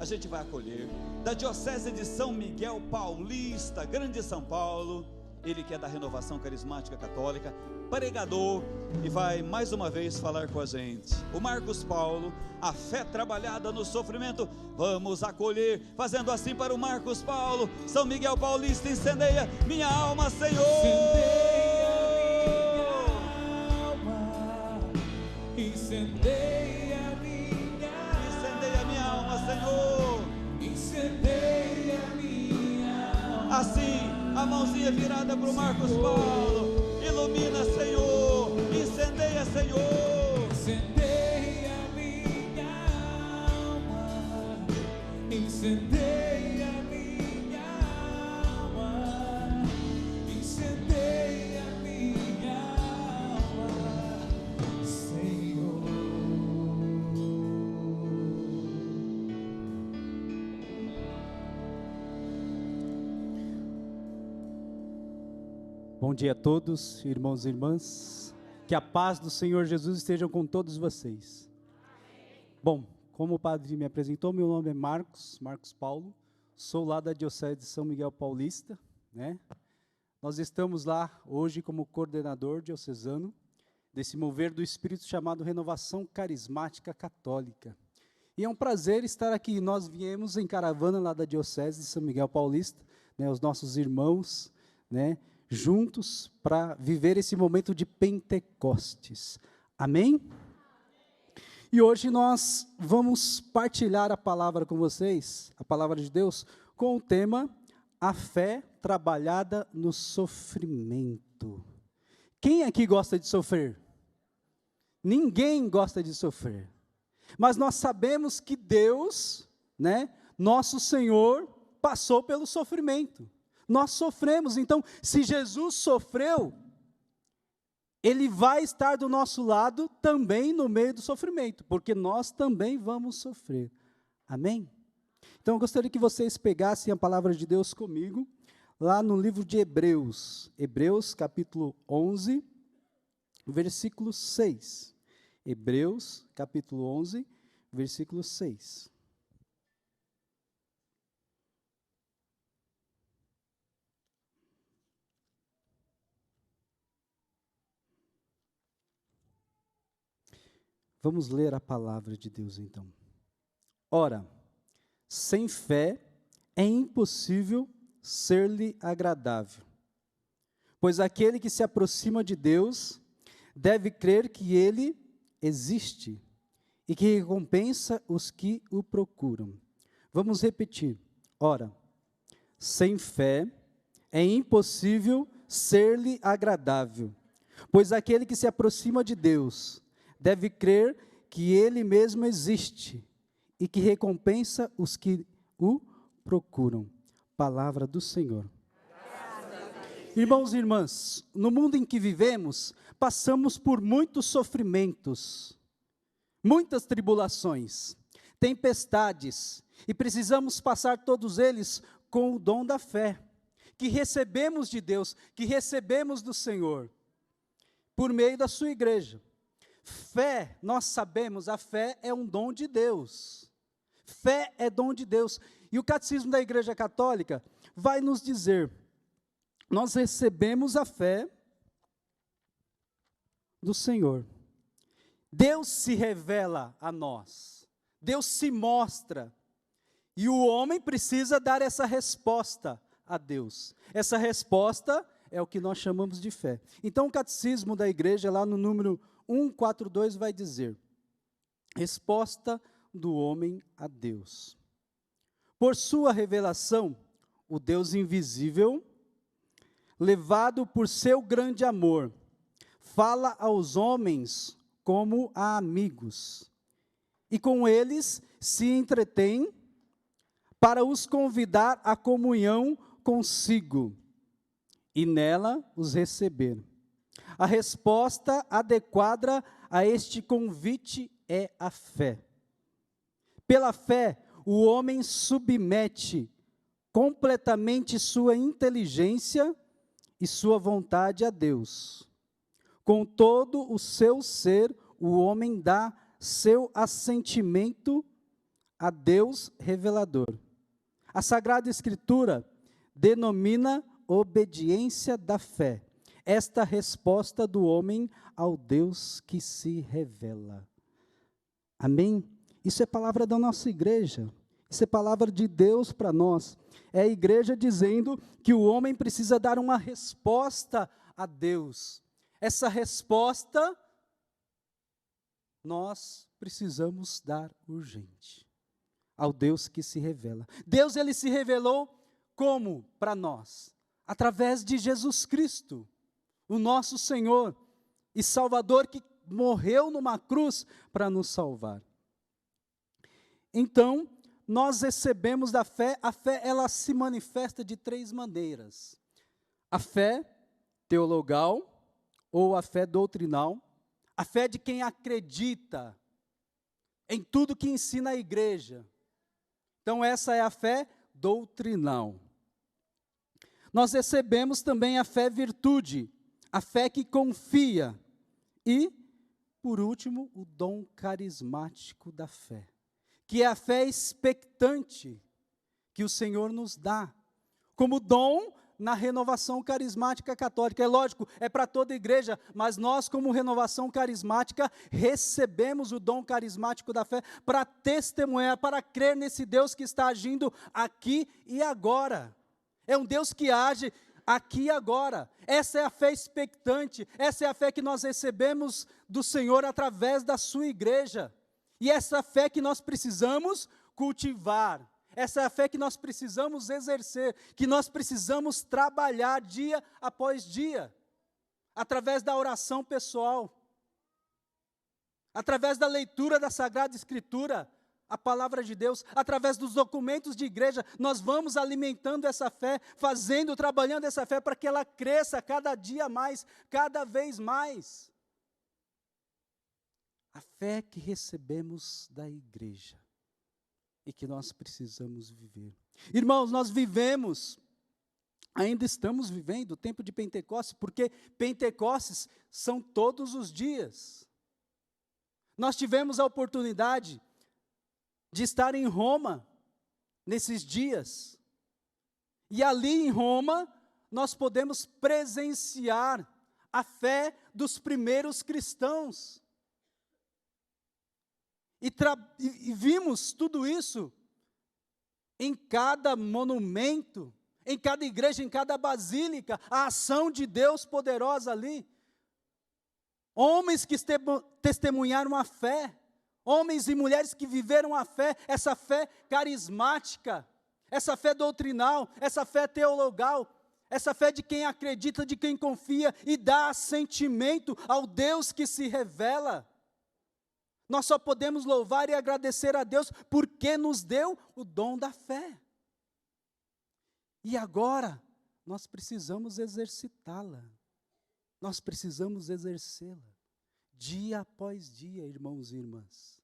a gente vai acolher, da Diocese de São Miguel Paulista, Grande São Paulo, ele que é da Renovação Carismática Católica, pregador, e vai mais uma vez falar com a gente. O Marcos Paulo, a fé trabalhada no sofrimento. Vamos acolher, fazendo assim para o Marcos Paulo. São Miguel Paulista, incendeia minha alma, Senhor. Incendeia minha alma, Senhor. Incendeia minha alma. Assim, a mãozinha virada para o Marcos Paulo. Ilumina, Senhor. Incendeia, Senhor. Incendeia minha alma. Incendeia minha alma. Incendeia minha alma, Senhor. Bom dia a todos, irmãos e irmãs. Que a paz do Senhor Jesus esteja com todos vocês. Bom, como o padre me apresentou, meu nome é Marcos Paulo. Sou lá da Diocese de São Miguel Paulista, né? Nós estamos lá hoje como coordenador diocesano desse mover do Espírito chamado Renovação Carismática Católica. E é um prazer estar aqui. Nós viemos em caravana lá da Diocese de São Miguel Paulista, né, os nossos irmãos, né, juntos para viver esse momento de Pentecostes. Amém? E hoje nós vamos partilhar a palavra com vocês, a palavra de Deus, com o tema A Fé Trabalhada no Sofrimento. Quem aqui gosta de sofrer? Ninguém gosta de sofrer. Mas nós sabemos que Deus, né, nosso Senhor, passou pelo sofrimento. Nós sofremos, então, se Jesus sofreu, Ele vai estar do nosso lado também no meio do sofrimento, porque nós também vamos sofrer. Amém? Então, eu gostaria que vocês pegassem a palavra de Deus comigo, lá no livro de Hebreus, Hebreus capítulo 11, versículo 6. Hebreus capítulo 11, versículo 6. Vamos ler a palavra de Deus então. Ora, sem fé é impossível ser-lhe agradável, pois aquele que se aproxima de Deus deve crer que Ele existe e que recompensa os que o procuram. Vamos repetir. Ora, sem fé é impossível ser-lhe agradável, pois aquele que se aproxima de Deus deve crer que Ele mesmo existe e que recompensa os que o procuram. Palavra do Senhor. Irmãos e irmãs, no mundo em que vivemos, passamos por muitos sofrimentos, muitas tribulações, tempestades, e precisamos passar todos eles com o dom da fé, que recebemos de Deus, que recebemos do Senhor, por meio da sua igreja. Fé, nós sabemos, a fé é um dom de Deus. Fé é dom de Deus. E o Catecismo da Igreja Católica vai nos dizer, nós recebemos a fé do Senhor. Deus se revela a nós. Deus se mostra. E o homem precisa dar essa resposta a Deus. Essa resposta é o que nós chamamos de fé. Então o Catecismo da Igreja, lá no número 142, vai dizer: resposta do homem a Deus. Por sua revelação, o Deus invisível, levado por seu grande amor, fala aos homens como a amigos, e com eles se entretém para os convidar à comunhão consigo, e nela os receber. A resposta adequada a este convite é a fé. Pela fé, o homem submete completamente sua inteligência e sua vontade a Deus. Com todo o seu ser, o homem dá seu assentimento a Deus revelador. A Sagrada Escritura denomina obediência da fé, esta resposta do homem ao Deus que se revela. Amém? Isso é palavra da nossa igreja, isso é palavra de Deus para nós. É a igreja dizendo que o homem precisa dar uma resposta a Deus. Essa resposta nós precisamos dar urgente ao Deus que se revela. Deus, ele se revelou como para nós? Através de Jesus Cristo, o nosso Senhor e Salvador, que morreu numa cruz para nos salvar. Então, nós recebemos da fé, a fé ela se manifesta de 3 maneiras. A fé teologal, ou a fé doutrinal, a fé de quem acredita em tudo que ensina a igreja. Então, essa é a fé doutrinal. Nós recebemos também a fé virtude, a fé que confia. E, por último, o dom carismático da fé, que é a fé expectante que o Senhor nos dá, como dom na renovação carismática católica. É lógico, é para toda a igreja, mas nós, como renovação carismática, recebemos o dom carismático da fé para testemunhar, para crer nesse Deus que está agindo aqui e agora. É um Deus que age aqui e agora. Essa é a fé expectante, essa é a fé que nós recebemos do Senhor através da sua igreja. E essa fé que nós precisamos cultivar, essa é a fé que nós precisamos exercer, que nós precisamos trabalhar dia após dia, através da oração pessoal, através da leitura da Sagrada Escritura, a palavra de Deus, através dos documentos de igreja, nós vamos alimentando essa fé, trabalhando essa fé para que ela cresça cada dia mais, cada vez mais. A fé que recebemos da igreja e que nós precisamos viver. Irmãos, nós ainda estamos vivendo o tempo de Pentecostes, porque Pentecostes são todos os dias. Nós tivemos a oportunidade de estar em Roma nesses dias. E ali em Roma, nós podemos presenciar a fé dos primeiros cristãos. E vimos tudo isso em cada monumento, em cada igreja, em cada basílica, a ação de Deus poderosa ali. Homens que testemunharam a fé, homens e mulheres que viveram a fé, essa fé carismática, essa fé doutrinal, essa fé teologal, essa fé de quem acredita, de quem confia e dá assentimento ao Deus que se revela. Nós só podemos louvar e agradecer a Deus porque nos deu o dom da fé. E agora, nós precisamos exercitá-la. Nós precisamos exercê-la. Dia após dia, irmãos e irmãs.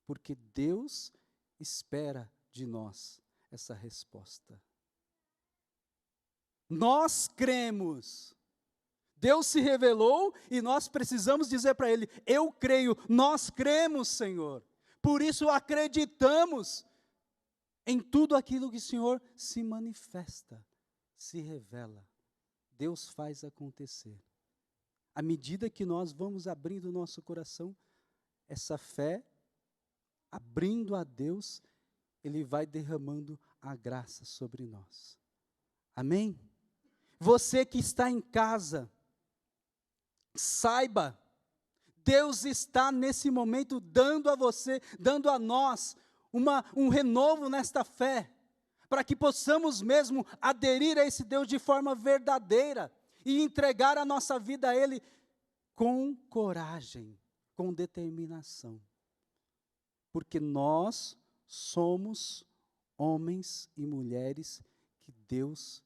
Porque Deus espera de nós essa resposta. Nós cremos. Deus se revelou e nós precisamos dizer para Ele, eu creio, nós cremos, Senhor. Por isso acreditamos em tudo aquilo que o Senhor se manifesta, se revela. Deus faz acontecer. À medida que nós vamos abrindo o nosso coração, essa fé, abrindo a Deus, Ele vai derramando a graça sobre nós. Amém? Você que está em casa, saiba, Deus está nesse momento dando a você, dando a nós, um renovo nesta fé, para que possamos mesmo aderir a esse Deus de forma verdadeira, e entregar a nossa vida a Ele com coragem, com determinação. Porque nós somos homens e mulheres que Deus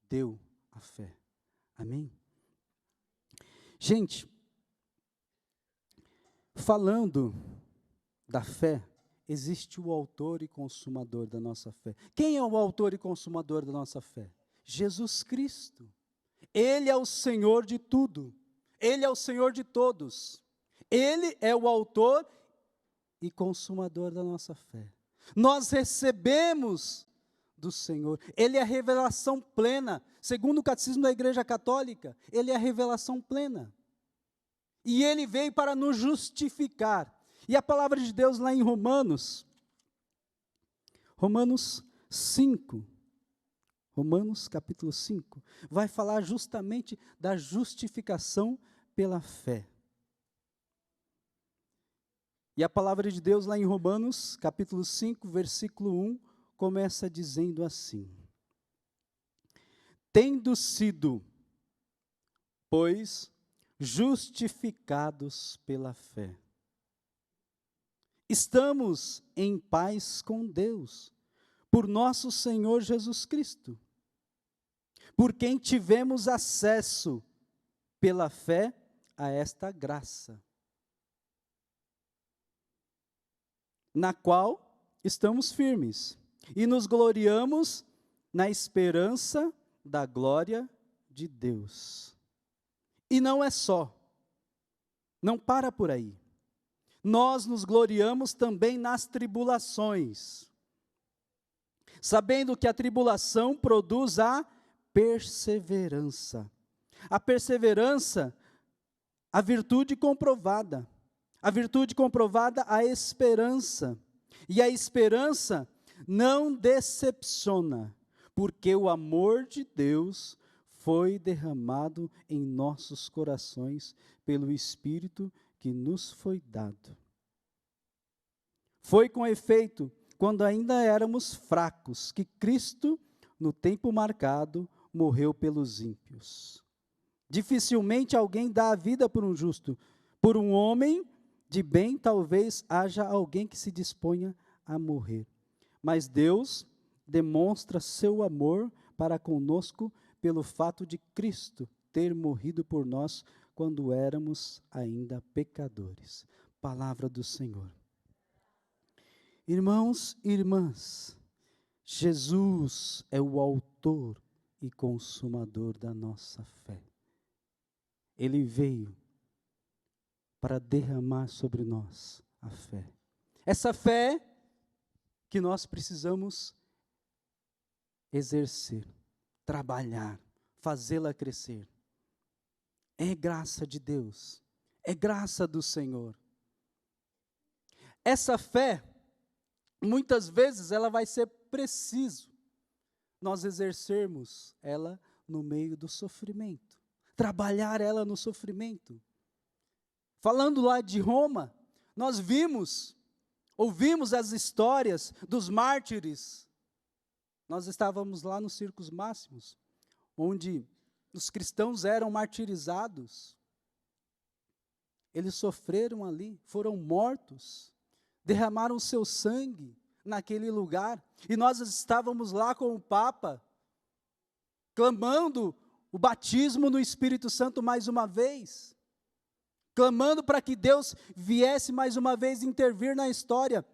deu a fé. Amém? Gente, falando da fé, existe o autor e consumador da nossa fé. Quem é o autor e consumador da nossa fé? Jesus Cristo. Ele é o Senhor de tudo. Ele é o Senhor de todos. Ele é o autor e consumador da nossa fé. Nós recebemos do Senhor. Ele é a revelação plena. Segundo o Catecismo da Igreja Católica, Ele é a revelação plena. E Ele veio para nos justificar. E a palavra de Deus lá em Romanos 5, Romanos capítulo 5, vai falar justamente da justificação pela fé. E a palavra de Deus lá em Romanos capítulo 5, versículo 1, começa dizendo assim: tendo sido, pois, justificados pela fé, estamos em paz com Deus, por nosso Senhor Jesus Cristo, por quem tivemos acesso pela fé a esta graça, na qual estamos firmes e nos gloriamos na esperança da glória de Deus. E não é só, não para por aí. Nós nos gloriamos também nas tribulações, sabendo que a tribulação produz a perseverança. A perseverança, a virtude comprovada. A virtude comprovada, a esperança. E a esperança não decepciona, porque o amor de Deus foi derramado em nossos corações pelo Espírito que nos foi dado. Foi com efeito, quando ainda éramos fracos, que Cristo, no tempo marcado, morreu pelos ímpios. Dificilmente alguém dá a vida por um justo. Por um homem de bem, talvez haja alguém que se disponha a morrer. Mas Deus demonstra seu amor para conosco pelo fato de Cristo ter morrido por nós quando éramos ainda pecadores. Palavra do Senhor. Irmãos e irmãs, Jesus é o autor e consumador da nossa fé. Ele veio para derramar sobre nós a fé. Essa fé que nós precisamos exercer, trabalhar, fazê-la crescer. É graça de Deus, é graça do Senhor. Essa fé, muitas vezes, ela vai ser preciso nós exercermos ela no meio do sofrimento, trabalhar ela no sofrimento. Falando lá de Roma, nós ouvimos as histórias dos mártires. Nós estávamos lá nos Circos Máximos, onde os cristãos eram martirizados. Eles sofreram ali, foram mortos, derramaram seu sangue naquele lugar. E nós estávamos lá com o Papa, clamando o batismo no Espírito Santo mais uma vez, clamando para que Deus viesse mais uma vez intervir na história.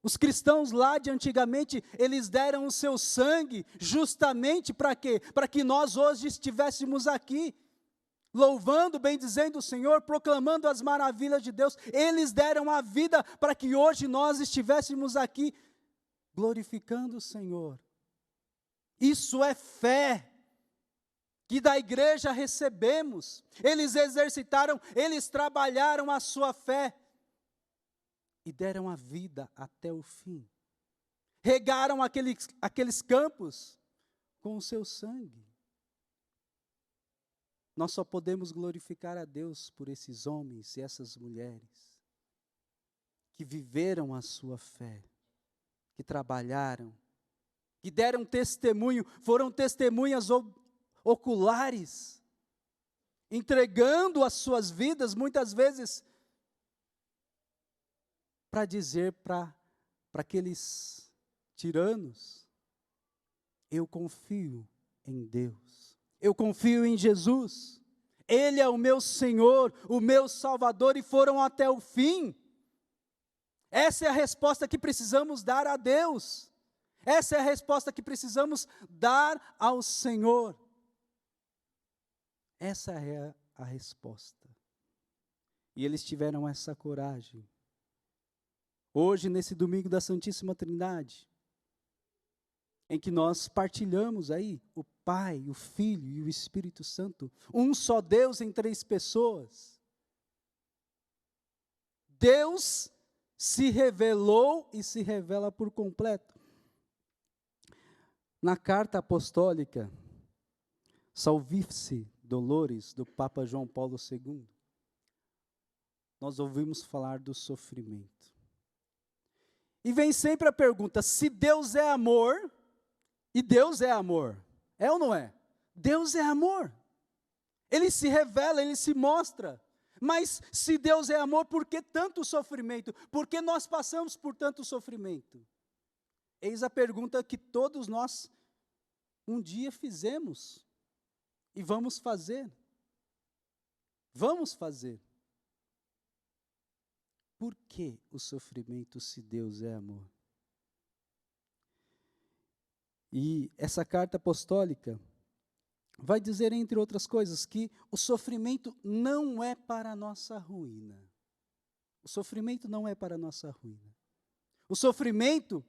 Os cristãos lá de antigamente, eles deram o seu sangue justamente para quê? Para que nós hoje estivéssemos aqui, louvando, bendizendo o Senhor, proclamando as maravilhas de Deus. Eles deram a vida para que hoje nós estivéssemos aqui, glorificando o Senhor. Isso é fé que da igreja recebemos. Eles exercitaram, eles trabalharam a sua fé e deram a vida até o fim. Regaram aqueles campos com o seu sangue. Nós só podemos glorificar a Deus por esses homens e essas mulheres que viveram a sua fé, que trabalharam, que deram testemunho, foram testemunhas oculares, entregando as suas vidas, muitas vezes, para dizer para aqueles tiranos: eu confio em Deus, eu confio em Jesus, Ele é o meu Senhor, o meu Salvador, e foram até o fim. Essa é a resposta que precisamos dar a Deus, essa é a resposta que precisamos dar ao Senhor. Essa é a resposta. E eles tiveram essa coragem. hoje, nesse domingo da Santíssima Trindade, em que nós partilhamos aí o Pai, o Filho e o Espírito Santo, um só Deus em três pessoas. Deus se revelou e se revela por completo. Na carta apostólica Salvifici Dolores, do Papa João Paulo II, nós ouvimos falar do sofrimento. E vem sempre a pergunta, se Deus é amor, e Deus é amor, é ou não é? Deus é amor. Ele se revela, ele se mostra. Mas se Deus é amor, por que tanto sofrimento? Por que nós passamos por tanto sofrimento? Eis a pergunta que todos nós um dia fizemos e vamos fazer. Vamos fazer. Por que o sofrimento se Deus é amor? E essa carta apostólica vai dizer, entre outras coisas, que o sofrimento não é para a nossa ruína. O sofrimento não é para a nossa ruína. O sofrimento,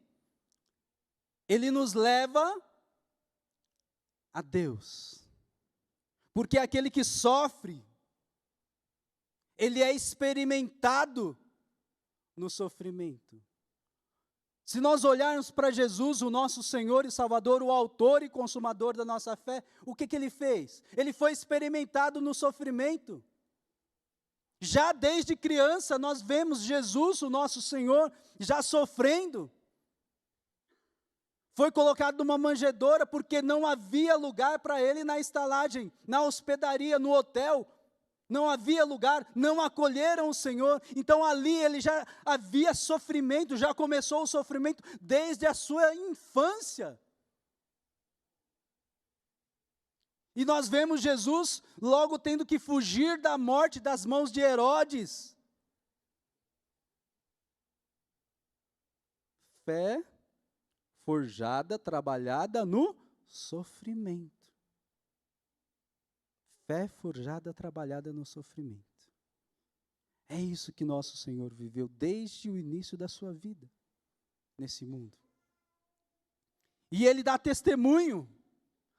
ele nos leva a Deus. Porque aquele que sofre, ele é experimentado no sofrimento. Se nós olharmos para Jesus, o nosso Senhor e Salvador, o autor e consumador da nossa fé, o que ele fez? Ele foi experimentado no sofrimento. Já desde criança nós vemos Jesus, o nosso Senhor, já sofrendo. Foi colocado numa manjedoura porque não havia lugar para ele na estalagem, na hospedaria, no hotel. Não havia lugar, não acolheram o Senhor, então ali ele já havia sofrimento, já começou o sofrimento desde a sua infância. E nós vemos Jesus logo tendo que fugir da morte das mãos de Herodes. Fé forjada, trabalhada no sofrimento. Fé forjada, trabalhada no sofrimento. É isso que nosso Senhor viveu desde o início da sua vida, nesse mundo. E Ele dá testemunho.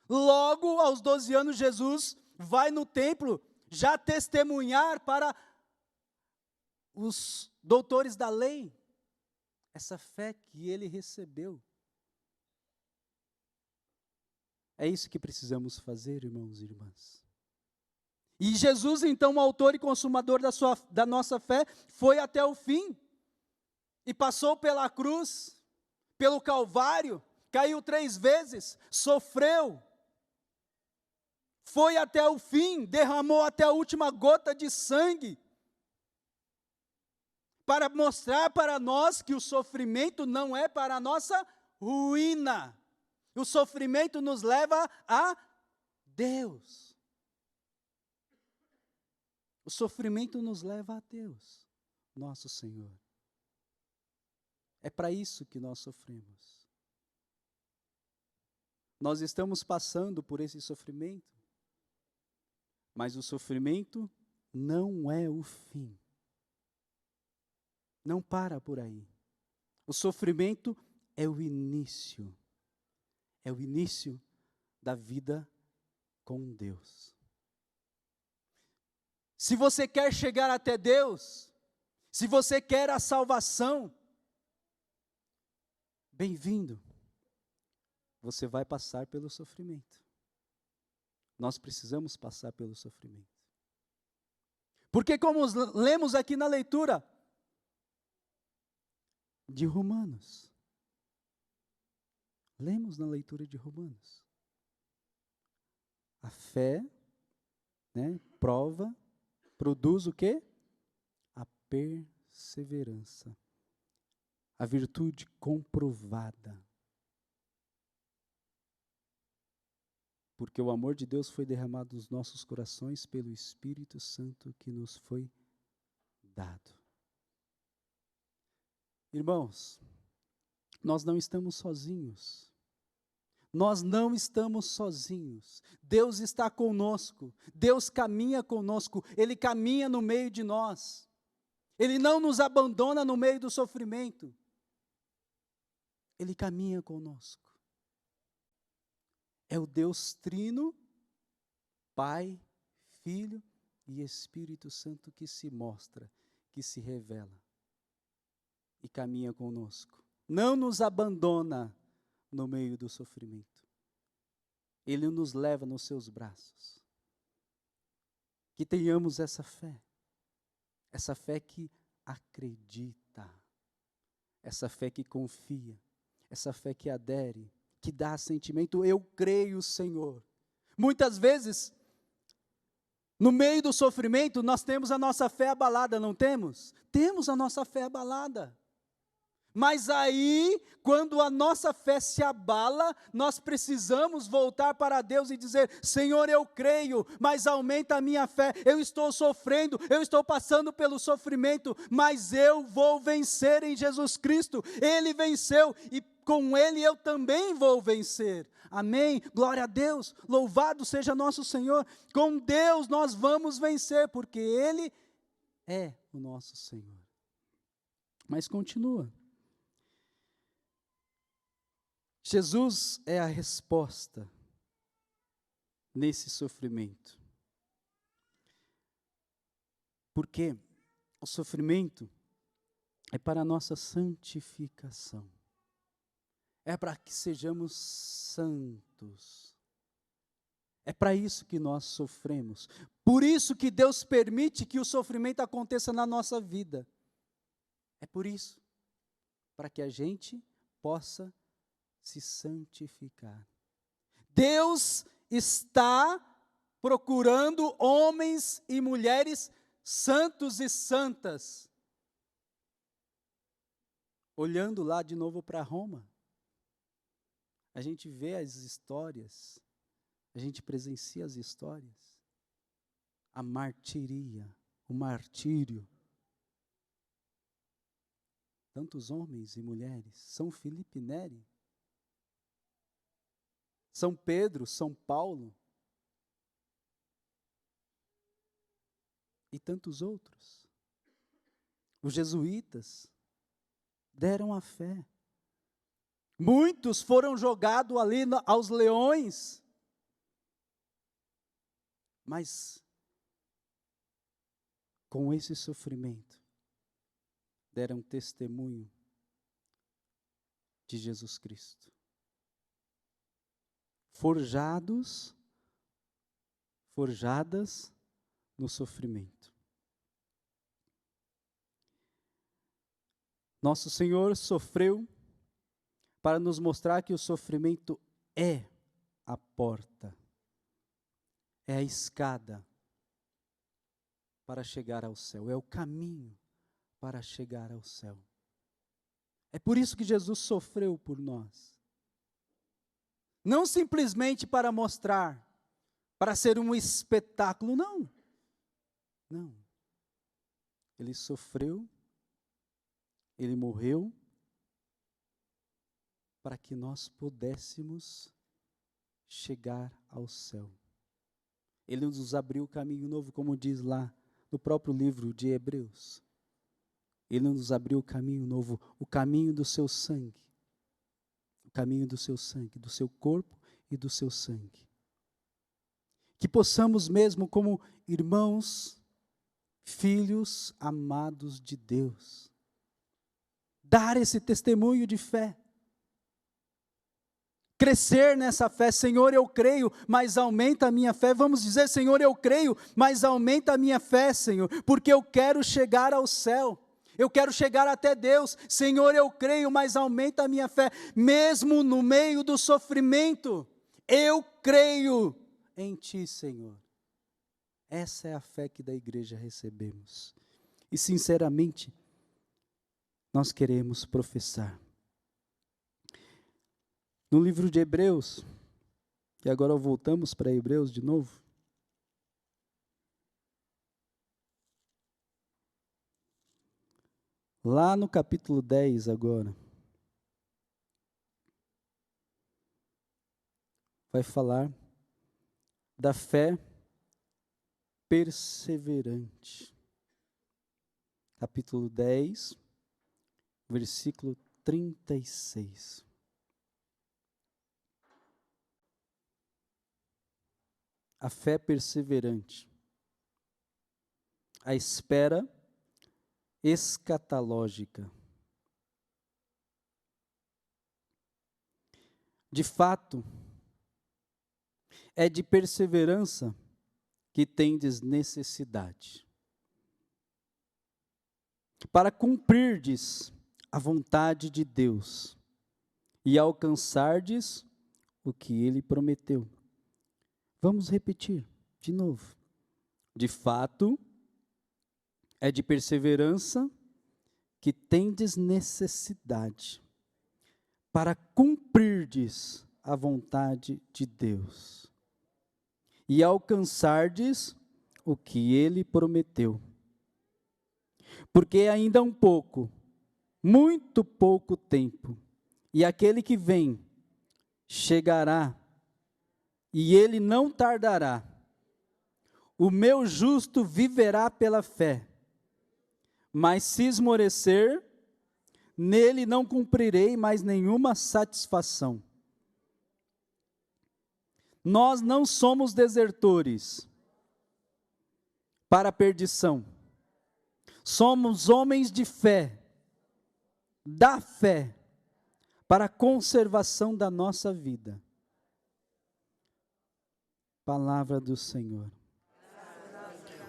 Logo, aos 12 anos, Jesus vai no templo já testemunhar para os doutores da lei, essa fé que Ele recebeu. É isso que precisamos fazer, irmãos e irmãs. E Jesus, então, o autor e consumador da nossa fé, foi até o fim, e passou pela cruz, pelo Calvário, caiu 3 vezes, sofreu, foi até o fim, derramou até a última gota de sangue, para mostrar para nós que o sofrimento não é para a nossa ruína, o sofrimento nos leva a Deus. O sofrimento nos leva a Deus, nosso Senhor. É para isso que nós sofremos. Nós estamos passando por esse sofrimento, mas o sofrimento não é o fim. Não para por aí. O sofrimento é o início. É o início da vida com Deus. Se você quer chegar até Deus, se você quer a salvação, bem-vindo. Você vai passar pelo sofrimento. Nós precisamos passar pelo sofrimento. Porque como lemos aqui na leitura de Romanos, lemos na leitura de Romanos, a fé, prova, produz o quê? A perseverança. A virtude comprovada. Porque o amor de Deus foi derramado nos nossos corações pelo Espírito Santo que nos foi dado. Irmãos, nós não estamos sozinhos. Nós não estamos sozinhos. Deus está conosco. Deus caminha conosco. Ele caminha no meio de nós. Ele não nos abandona no meio do sofrimento. Ele caminha conosco. É o Deus Trino, Pai, Filho e Espírito Santo que se mostra, que se revela e caminha conosco. Não nos abandona no meio do sofrimento. Ele nos leva nos seus braços. Que tenhamos essa fé que acredita, essa fé que confia, essa fé que adere, que dá sentimento, eu creio, Senhor. Muitas vezes, no meio do sofrimento, nós temos a nossa fé abalada, não temos? Temos a nossa fé abalada. Mas aí, quando a nossa fé se abala, nós precisamos voltar para Deus e dizer: Senhor, eu creio, mas aumenta a minha fé. Eu estou sofrendo, eu estou passando pelo sofrimento, mas eu vou vencer em Jesus Cristo. Ele venceu e com Ele eu também vou vencer. Amém? Glória a Deus, louvado seja nosso Senhor. Com Deus nós vamos vencer, porque Ele é o nosso Senhor. Mas continua. Jesus é a resposta nesse sofrimento. Porque o sofrimento é para a nossa santificação. É para que sejamos santos. É para isso que nós sofremos. Por isso que Deus permite que o sofrimento aconteça na nossa vida. É por isso. Para que a gente possa se santificar. Deus está procurando homens e mulheres santos e santas. Olhando lá de novo para Roma, a gente vê as histórias, a gente presencia as histórias, a martiria, o martírio. Tantos homens e mulheres, São Filipe Neri, São Pedro, São Paulo e tantos outros. Os jesuítas deram a fé. Muitos foram jogados ali aos leões. Mas, com esse sofrimento, deram testemunho de Jesus Cristo. Forjadas no sofrimento. Nosso Senhor sofreu para nos mostrar que o sofrimento é a porta, é a escada para chegar ao céu, é o caminho para chegar ao céu. É por isso que Jesus sofreu por nós. Não simplesmente para mostrar, para ser um espetáculo, não. Não. Ele sofreu, ele morreu, para que nós pudéssemos chegar ao céu. Ele nos abriu o caminho novo, como diz lá no próprio livro de Hebreus. Ele nos abriu o caminho novo, o caminho do seu sangue. O caminho do seu sangue, do seu corpo e do seu sangue. Que possamos mesmo, como irmãos, filhos amados de Deus, dar esse testemunho de fé. Crescer nessa fé. Senhor, eu creio, mas aumenta a minha fé. Vamos dizer: Senhor, eu creio, mas aumenta a minha fé, Senhor, porque eu quero chegar ao céu. Eu quero chegar até Deus. Senhor, eu creio, mas aumenta a minha fé, mesmo no meio do sofrimento. Eu creio em Ti, Senhor. Essa é a fé que da igreja recebemos. E sinceramente, nós queremos professar. No livro de Hebreus, e agora voltamos para Hebreus de novo. Lá no capítulo 10 agora, vai falar da fé perseverante. capítulo 10, versículo 36. A fé perseverante, a espera escatológica. De fato, é de perseverança que tendes necessidade, para cumprirdes a vontade de Deus e alcançardes o que Ele prometeu. Vamos repetir de novo. De fato, é de perseverança que tendes necessidade, para cumprirdes a vontade de Deus e alcançardes o que Ele prometeu. Porque ainda um pouco, muito pouco tempo, e aquele que vem chegará, e Ele não tardará. O meu justo viverá pela fé, mas se esmorecer, nele não cumprirei mais nenhuma satisfação. Nós não somos desertores para a perdição. Somos homens de fé, da fé, para a conservação da nossa vida. Palavra do Senhor.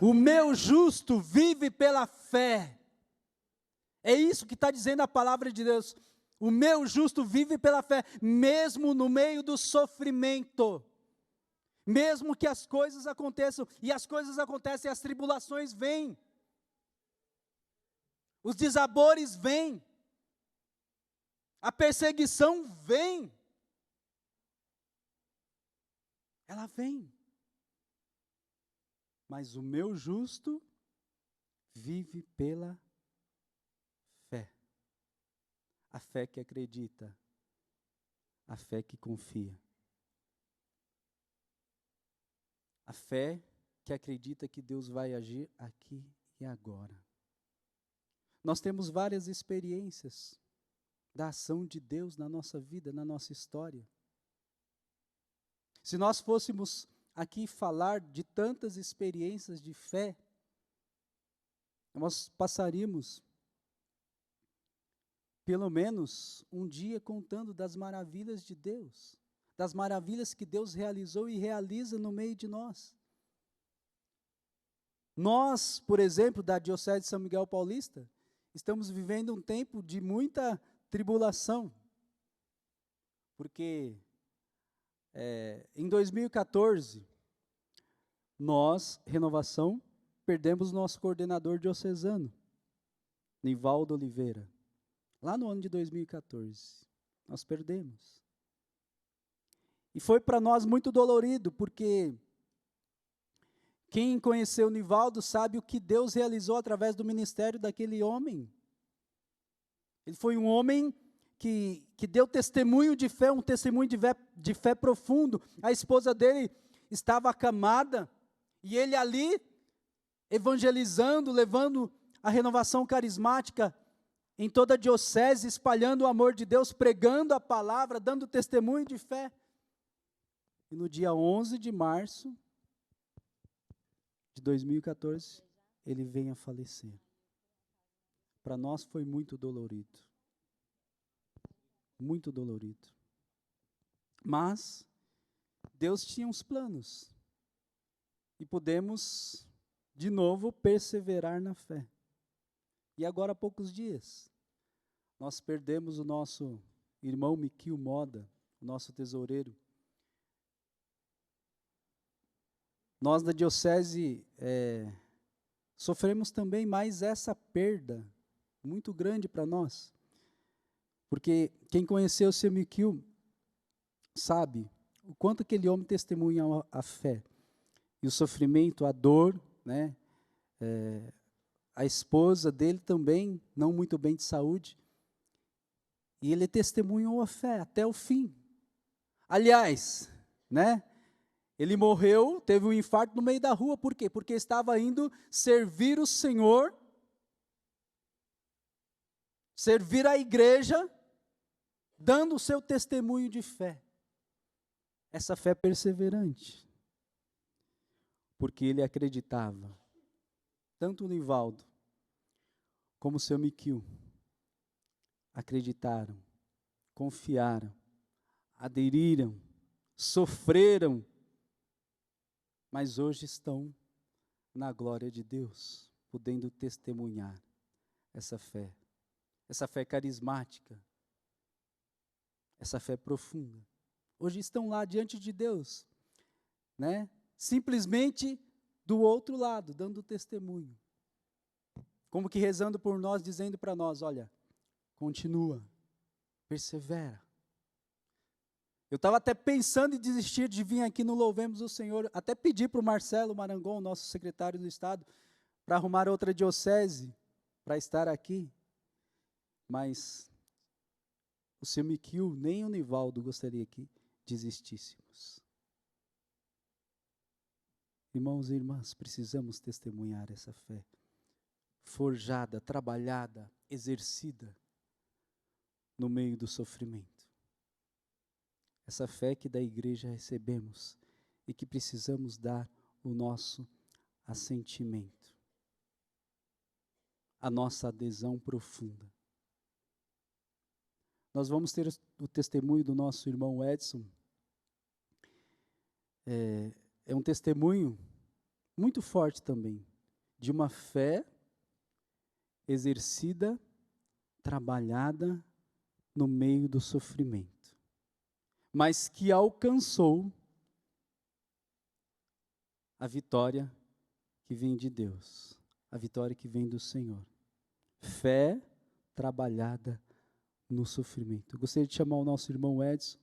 O meu justo vive pela fé. É isso que está dizendo a palavra de Deus. O meu justo vive pela fé, mesmo no meio do sofrimento. Mesmo que as coisas aconteçam, e as coisas acontecem, as tribulações vêm. Os desabores vêm. A perseguição vem. Ela vem. Mas o meu justo vive pela fé. A fé que acredita. A fé que confia. A fé que acredita que Deus vai agir aqui e agora. Nós temos várias experiências da ação de Deus na nossa vida, na nossa história. Se nós fôssemos aqui falar de tantas experiências de fé, nós passaríamos pelo menos um dia contando das maravilhas de Deus, das maravilhas que Deus realizou e realiza no meio de nós. Nós, por exemplo, da Diocese de São Miguel Paulista, estamos vivendo um tempo de muita tribulação, porque em 2014, nós, Renovação, perdemos nosso coordenador diocesano, Nivaldo Oliveira, lá no ano de 2014, nós perdemos. E foi para nós muito dolorido, porque quem conheceu o Nivaldo sabe o que Deus realizou através do ministério daquele homem. Ele foi um homem que deu testemunho de fé, um testemunho de fé profundo. A esposa dele estava acamada, e ele ali, evangelizando, levando a renovação carismática em toda a diocese, espalhando o amor de Deus, pregando a palavra, dando testemunho de fé. E no dia 11 de março de 2014, ele vem a falecer. Para nós foi muito dolorido. Muito dolorido. Mas Deus tinha uns planos. E podemos, de novo, perseverar na fé. E agora há poucos dias, nós perdemos o nosso irmão Miquil Moda, o nosso tesoureiro. Nós da Diocese sofremos também mais essa perda, muito grande para nós. Porque quem conheceu o seu Miquil sabe o quanto aquele homem testemunha a fé. E o sofrimento, a dor, né? A esposa dele também, não muito bem de saúde. E ele testemunhou a fé até o fim. Aliás, né? Ele morreu, teve um infarto no meio da rua. Por quê? Porque estava indo servir o Senhor servir a igreja, dando o seu testemunho de fé. Essa fé perseverante. Porque ele acreditava, tanto o Nivaldo como o seu Miquil, acreditaram, confiaram, aderiram, sofreram, mas hoje estão na glória de Deus, podendo testemunhar essa fé carismática, essa fé profunda. Hoje estão lá diante de Deus, né? Simplesmente do outro lado, dando testemunho. Como que rezando por nós, dizendo para nós, olha, continua, persevera. Eu estava até pensando em desistir de vir aqui no Louvemos o Senhor, até pedir para o Marcelo Marangon, nosso secretário do Estado, para arrumar outra diocese, para estar aqui. Mas o seu Miquil, nem o Nivaldo gostaria que desistíssemos. Irmãos e irmãs, precisamos testemunhar essa fé, forjada, trabalhada, exercida, no meio do sofrimento. Essa fé que da igreja recebemos e que precisamos dar o nosso assentimento, a nossa adesão profunda. Nós vamos ter o testemunho do nosso irmão Edson. É um testemunho muito forte também, de uma fé exercida, trabalhada no meio do sofrimento, mas que alcançou a vitória que vem de Deus, a vitória que vem do Senhor. Fé trabalhada no sofrimento. Eu gostaria de chamar o nosso irmão Edson,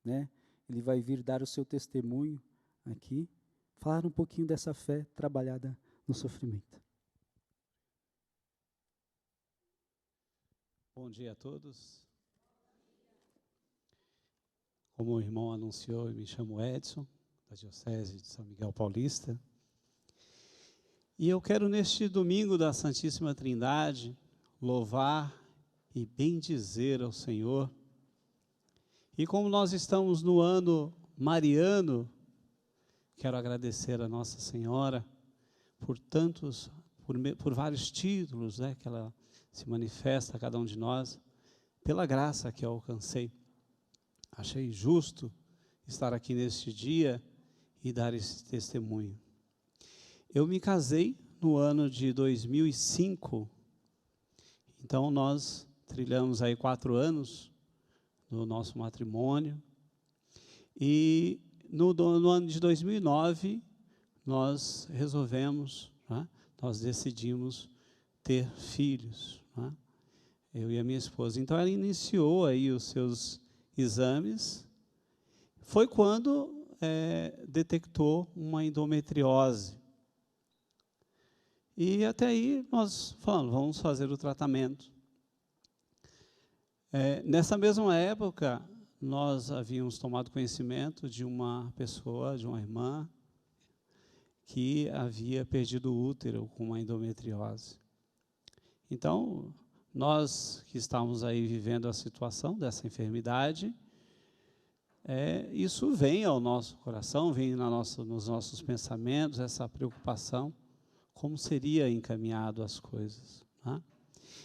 né? Ele vai vir dar o seu testemunho aqui, falar um pouquinho dessa fé trabalhada no sofrimento. Bom dia a todos. Como o irmão anunciou, eu me chamo Edson, da Diocese de São Miguel Paulista. E eu quero, neste domingo da Santíssima Trindade, louvar e bendizer ao Senhor. E como nós estamos no ano mariano, quero agradecer a Nossa Senhora por vários títulos, né, que ela se manifesta a cada um de nós, pela graça que eu alcancei. Achei justo estar aqui neste dia e dar esse testemunho. Eu me casei no ano de 2005, então nós trilhamos aí 4 anos no nosso matrimônio, e no ano de 2009 nós resolvemos, né, nós decidimos ter filhos, né, eu e a minha esposa. Então ela iniciou aí os seus exames, foi quando detectou uma endometriose. E até aí nós falamos, vamos fazer o tratamento. Nessa mesma época, nós havíamos tomado conhecimento de uma pessoa, de uma irmã, que havia perdido o útero com uma endometriose. Então, nós que estávamos aí vivendo a situação dessa enfermidade, isso vem ao nosso coração, vem nos nossos pensamentos, essa preocupação, como seria encaminhado as coisas, né?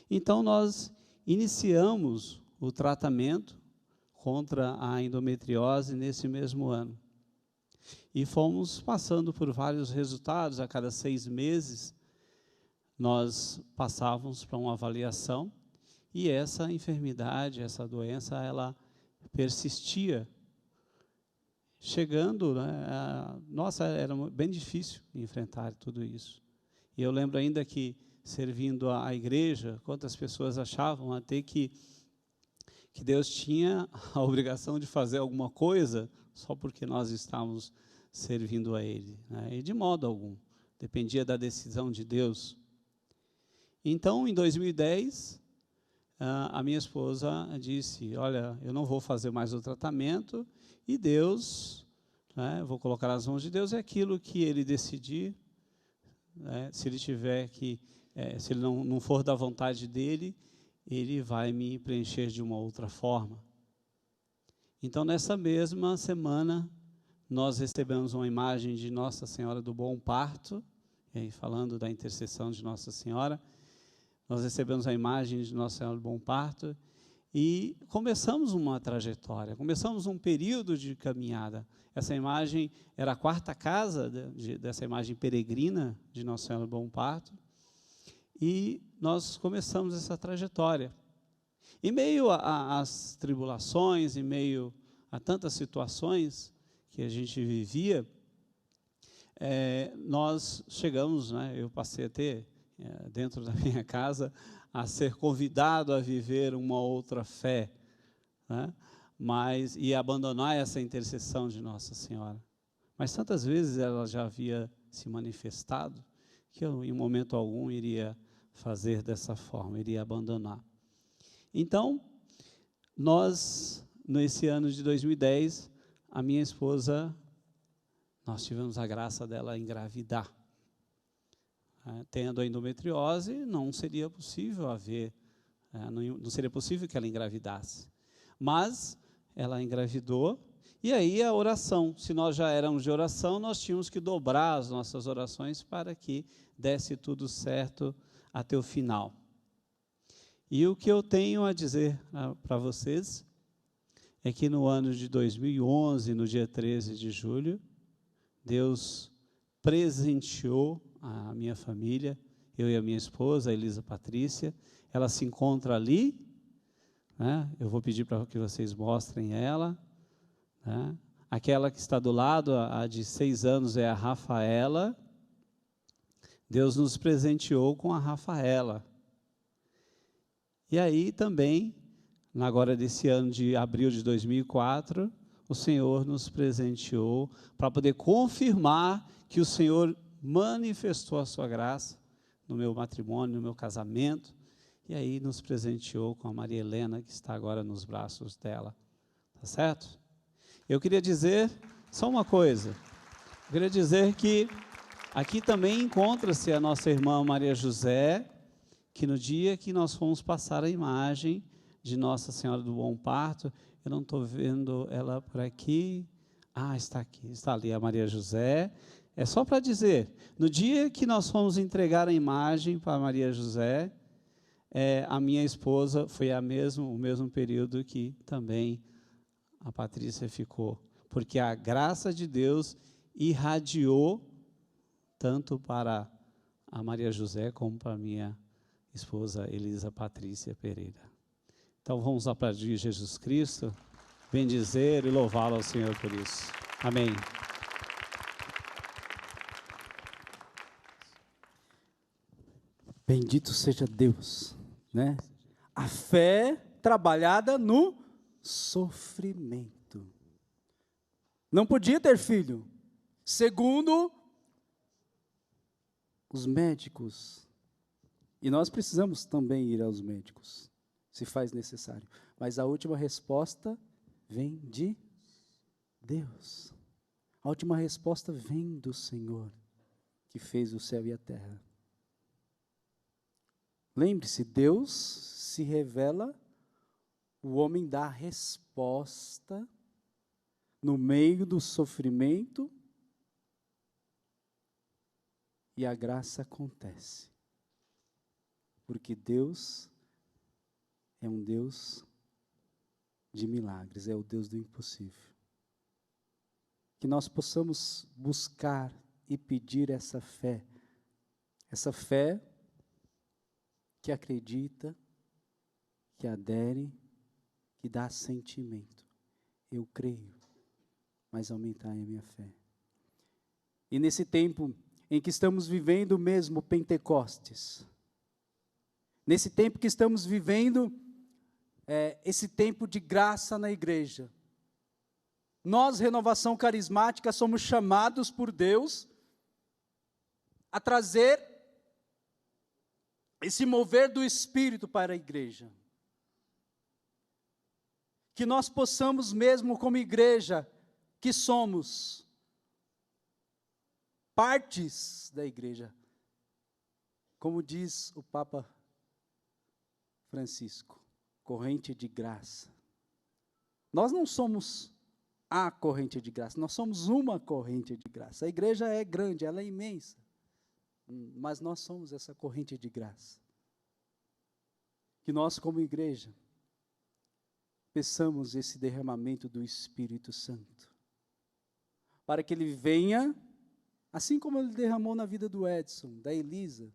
Então, nós iniciamos o tratamento contra a endometriose nesse mesmo ano. E fomos passando por vários resultados. A cada 6 meses, nós passávamos para uma avaliação, e essa enfermidade, essa doença, ela persistia, chegando, né, nossa, era bem difícil enfrentar tudo isso. E eu lembro ainda que, servindo a igreja, quantas pessoas achavam até que Deus tinha a obrigação de fazer alguma coisa só porque nós estávamos servindo a Ele, né? E de modo algum, dependia da decisão de Deus. Então, em 2010, a minha esposa disse, olha, eu não vou fazer mais o tratamento, e Deus, né, vou colocar nas mãos de Deus, é aquilo que Ele decidir, né, se Ele tiver que, se Ele não for da vontade dEle, Ele vai me preencher de uma outra forma. Então, nessa mesma semana, nós recebemos uma imagem de Nossa Senhora do Bom Parto, e aí falando da intercessão de Nossa Senhora, nós recebemos a imagem de Nossa Senhora do Bom Parto e começamos uma trajetória, começamos um período de caminhada. Essa imagem era a quarta casa dessa imagem peregrina de Nossa Senhora do Bom Parto, e nós começamos essa trajetória. Em meio às tribulações, em meio a tantas situações que a gente vivia, nós chegamos, né, eu passei a ter, dentro da minha casa, a ser convidado a viver uma outra fé, né, e abandonar essa intercessão de Nossa Senhora. Mas tantas vezes ela já havia se manifestado, que eu, em momento algum, iria fazer dessa forma, iria abandonar. Então, nós, nesse ano de 2010, a minha esposa, nós tivemos a graça dela engravidar. Tendo a endometriose, não seria possível haver, não seria possível que ela engravidasse. Mas ela engravidou, e aí a oração, se nós já éramos de oração, nós tínhamos que dobrar as nossas orações para que desse tudo certo até o final. E o que eu tenho a dizer para vocês é que no ano de 2011, no dia 13 de julho, Deus presenteou a minha família, eu e a minha esposa, a Elisa Patrícia. Ela se encontra ali, né? Eu vou pedir para que vocês mostrem ela, né? Aquela que está do lado, a de 6 anos, é a Rafaela. Deus nos presenteou com a Rafaela. E aí também, agora desse ano de abril de 2004, o Senhor nos presenteou para poder confirmar que o Senhor manifestou a sua graça no meu matrimônio, no meu casamento, e aí nos presenteou com a Maria Helena, que está agora nos braços dela. Tá certo? Eu queria dizer só uma coisa. Eu queria dizer que aqui também encontra-se a nossa irmã Maria José, que no dia que nós fomos passar a imagem de Nossa Senhora do Bom Parto, eu não estou vendo ela por aqui. Está aqui, está ali a Maria José. É só para dizer, no dia que nós fomos entregar a imagem para a Maria José, a minha esposa foi o mesmo período que também a Patrícia ficou, porque a graça de Deus irradiou tanto para a Maria José como para a minha esposa Elisa Patrícia Pereira. Então vamos aplaudir Jesus Cristo, bendizer e louvá-lo ao Senhor por isso. Amém. Bendito seja Deus, né? A fé trabalhada no sofrimento. Não podia ter filho. Segundo os médicos, e nós precisamos também ir aos médicos, se faz necessário. Mas a última resposta vem de Deus. A última resposta vem do Senhor, que fez o céu e a terra. Lembre-se, Deus se revela, o homem dá a resposta no meio do sofrimento e a graça acontece. Porque Deus é um Deus de milagres, é o Deus do impossível. Que nós possamos buscar e pedir essa fé que acredita, que adere, que dá sentimento. Eu creio, mas aumentar a minha fé. E nesse tempo em que estamos vivendo mesmo Pentecostes, nesse tempo que estamos vivendo, esse tempo de graça na igreja, nós, Renovação Carismática, somos chamados por Deus a trazer esse mover do Espírito para a igreja. Que nós possamos mesmo, como igreja, que somos partes da igreja. Como diz o Papa Francisco, corrente de graça. Nós não somos a corrente de graça, nós somos uma corrente de graça. A igreja é grande, ela é imensa, mas nós somos essa corrente de graça. Que nós, como igreja, peçamos esse derramamento do Espírito Santo, para que ele venha, assim como ele derramou na vida do Edson, da Elisa,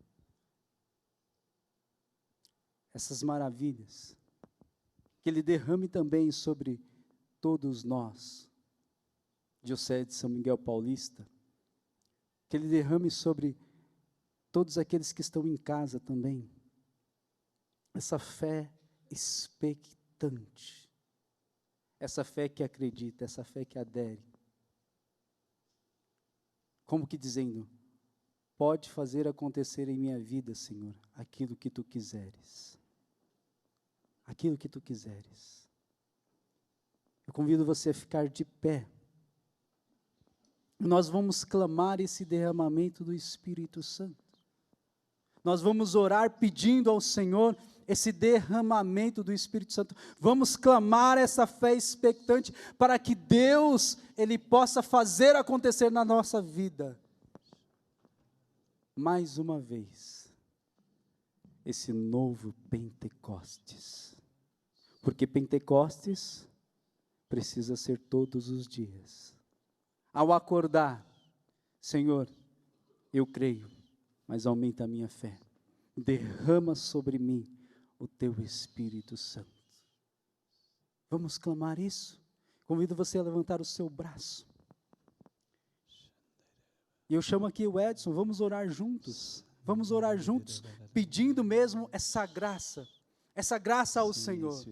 essas maravilhas, que ele derrame também sobre todos nós, Diocese de São Miguel Paulista, que ele derrame sobre todos aqueles que estão em casa também, essa fé expectante, essa fé que acredita, essa fé que adere, como que dizendo, pode fazer acontecer em minha vida, Senhor, aquilo que Tu quiseres, aquilo que Tu quiseres. Eu convido você a ficar de pé. Nós vamos clamar esse derramamento do Espírito Santo. Nós vamos orar pedindo ao Senhor esse derramamento do Espírito Santo. Vamos clamar essa fé expectante para que Deus, Ele possa fazer acontecer na nossa vida. Mais uma vez, esse novo Pentecostes. Porque Pentecostes precisa ser todos os dias. Ao acordar, Senhor, eu creio, mas aumenta a minha fé. Derrama sobre mim o Teu Espírito Santo. Vamos clamar isso? Convido você a levantar o seu braço. E eu chamo aqui o Edson, vamos orar juntos. Vamos orar juntos, pedindo mesmo essa graça ao Senhor.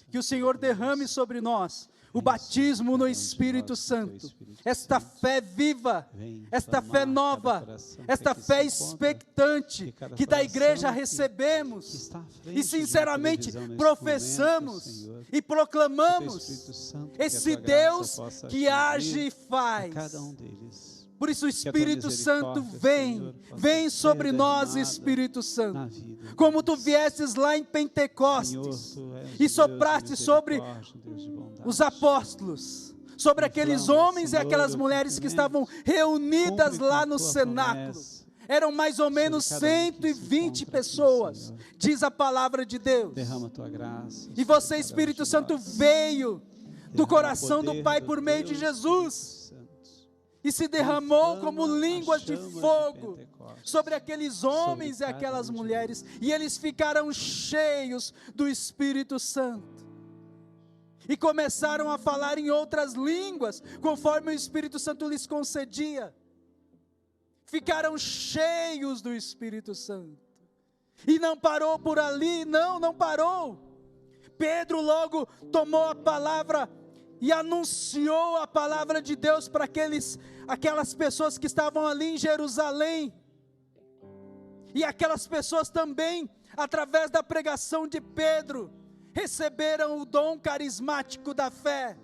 Que o Senhor derrame sobre nós o batismo no Espírito Santo, esta fé viva, esta fé nova, esta fé expectante que da igreja recebemos e sinceramente professamos e proclamamos esse Deus que age e faz. Por isso o Espírito Santo vem sobre nós, Espírito Santo, como Tu viestes lá em Pentecostes e sopraste sobre os apóstolos, sobre aqueles homens e aquelas mulheres que estavam reunidas lá no cenáculo. Eram mais ou menos 120 pessoas, diz a palavra de Deus. Derrama Tua graça. E você, Espírito Santo, veio do coração do Pai por meio de Jesus. E se derramou como línguas de fogo sobre aqueles homens e aquelas mulheres. E eles ficaram cheios do Espírito Santo. E começaram a falar em outras línguas, conforme o Espírito Santo lhes concedia. Ficaram cheios do Espírito Santo. E não parou por ali, não parou. Pedro logo tomou a palavra e anunciou a palavra de Deus para aquelas pessoas que estavam ali em Jerusalém. E aquelas pessoas também, através da pregação de Pedro, receberam o dom carismático da fé.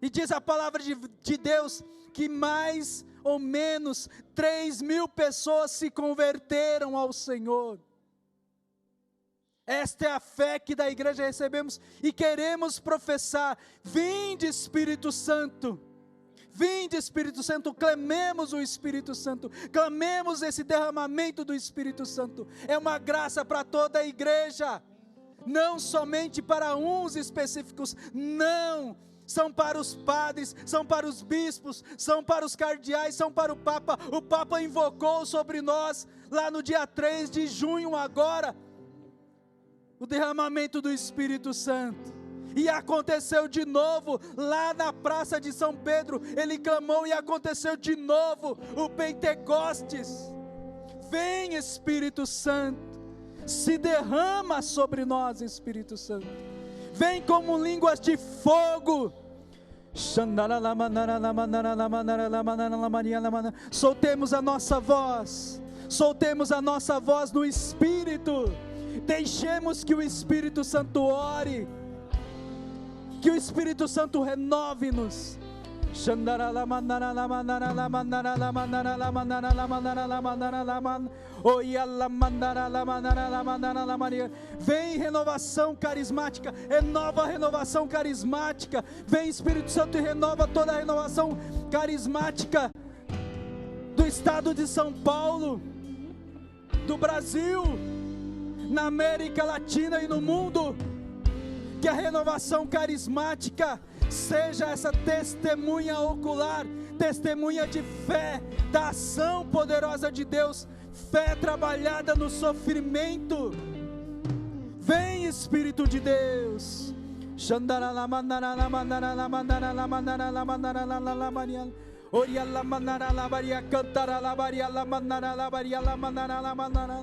E diz a palavra de Deus que mais ou menos 3.000 pessoas se converteram ao Senhor. Esta é a fé que da igreja recebemos e queremos professar. Vinde, Espírito Santo. Vinde, Espírito Santo, clamemos o Espírito Santo, clamemos esse derramamento do Espírito Santo. É uma graça para toda a igreja, não somente para uns específicos, não. São para os padres, são para os bispos, são para os cardeais, são para o Papa. O Papa invocou sobre nós, lá no dia 3 de junho agora, o derramamento do Espírito Santo. E aconteceu de novo, lá na praça de São Pedro, ele clamou e aconteceu de novo, o Pentecostes. Vem, Espírito Santo, se derrama sobre nós, Espírito Santo. Vem como línguas de fogo. Soltemos a nossa voz, soltemos a nossa voz no Espírito. Deixemos que o Espírito Santo ore, que o Espírito Santo renove-nos. Xandara la mandara la mandara la mandara la mandara la mandara la mandara la mandara la mandara. Oia la mandara la mandara la mandara la Maria. Vem renovação carismática, renova a renovação carismática. Vem Espírito Santo e renova toda a renovação carismática do estado de São Paulo, do Brasil, na América Latina e no mundo. Que a renovação carismática seja essa testemunha ocular, testemunha de fé, da ação poderosa de Deus, fé trabalhada no sofrimento. Vem Espírito de Deus. Xandara la mandara la mandara la mandara la mandara la mandara la Maria. Oria la mandara la Maria, cantara la Maria, la mandara la Maria, la mandara la mandara.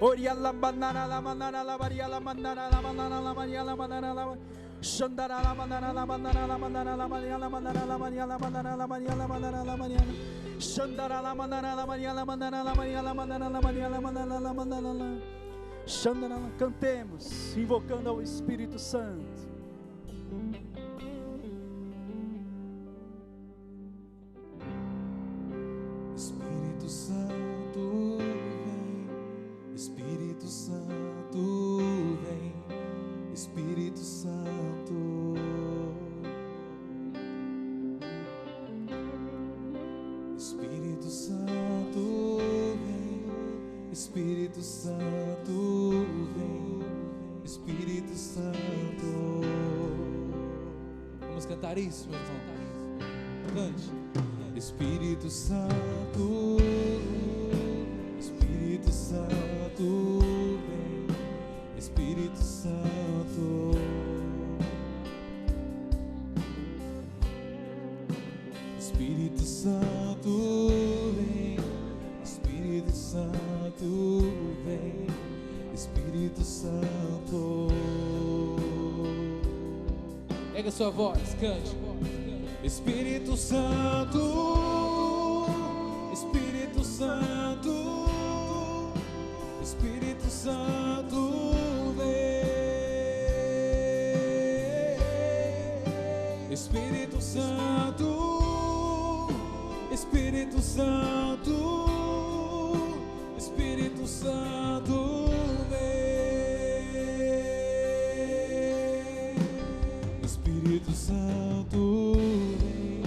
Oria la mandara la mandara la Maria, la mandara la mandara la Maria, la mandara la Xandara la mandara la mandara la mandara la Maria, la mandara la Maria, la mandara la Maria, la mandara la Maria. Xandara la mandara la Maria, la mandara la Maria, la mandara la Maria, la mandara la mandara la Xandara. Cantemos, invocando ao Espírito Santo. Espírito Santo vem, Espírito Santo vem, Espírito Santo. Espírito Santo vem, Espírito Santo vem, Espírito Santo. Vamos cantar isso, meu irmão. Cante. Espírito Santo, Espírito Santo vem, Espírito Santo. Espírito Santo vem, Espírito Santo vem, Espírito Santo. Pega sua voz, cante. Espírito Santo, Espírito Santo, Espírito Santo vem. Espírito Santo, Espírito Santo, Espírito Santo vem. Espírito Santo vem,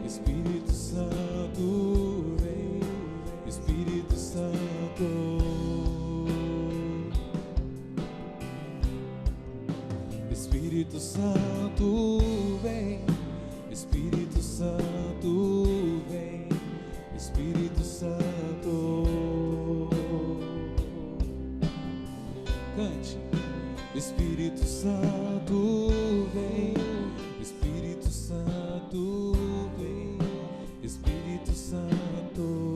Espírito Santo vem, Espírito Santo. Espírito Santo vem, Espírito Santo vem, Espírito Santo. Cante. Espírito Santo vem, Espírito Santo vem, Espírito Santo.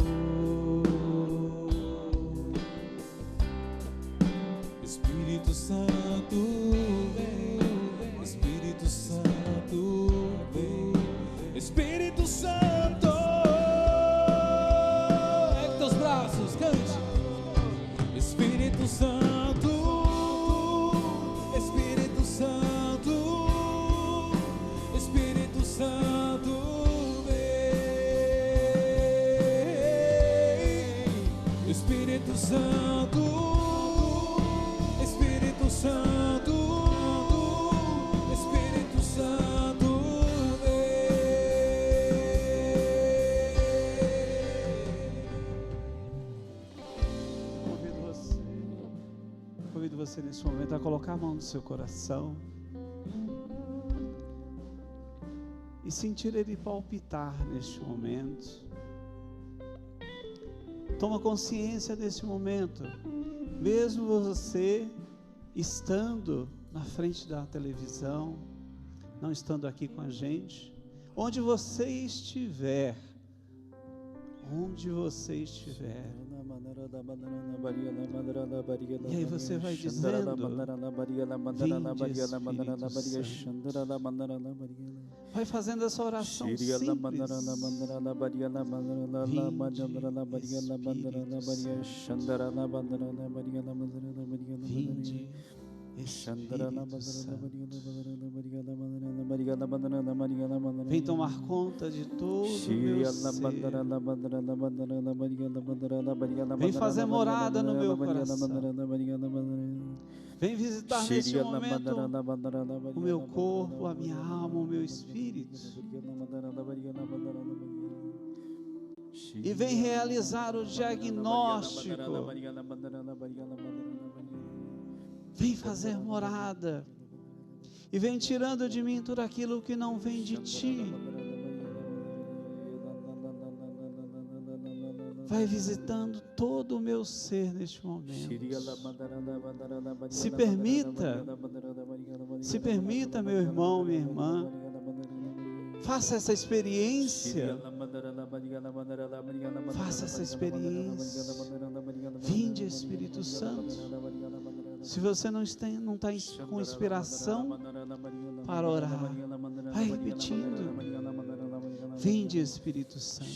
Espírito Santo vem, Espírito Santo vem, Espírito Santo. Ergue teus braços, cante. Espírito Santo, Espírito Santo, Espírito Santo vem. Espírito Santo, Espírito Santo, Espírito Santo Convido você nesse momento a colocar a mão no seu coração e sentir ele palpitar neste momento. Toma consciência desse momento, mesmo você estando na frente da televisão, não estando aqui com a gente, onde você estiver, e aí você vai dizendo: vinde Espírito Santo. Vai fazendo essa oração simples. Vinde Espírito Santo, vem tomar conta de todo o meu ser. Vem fazer morada no meu coração. Vem visitar neste momento o meu corpo, a minha alma, o meu espírito. E vem realizar o diagnóstico. Vem fazer morada. E vem tirando de mim tudo aquilo que não vem de ti. Vai visitando todo o meu ser neste momento. Se permita, meu irmão, minha irmã. Faça essa experiência. Faça essa experiência. Vinde, Espírito Santo. Se você não está com inspiração para orar, vai repetindo. Vinde, Espírito Santo.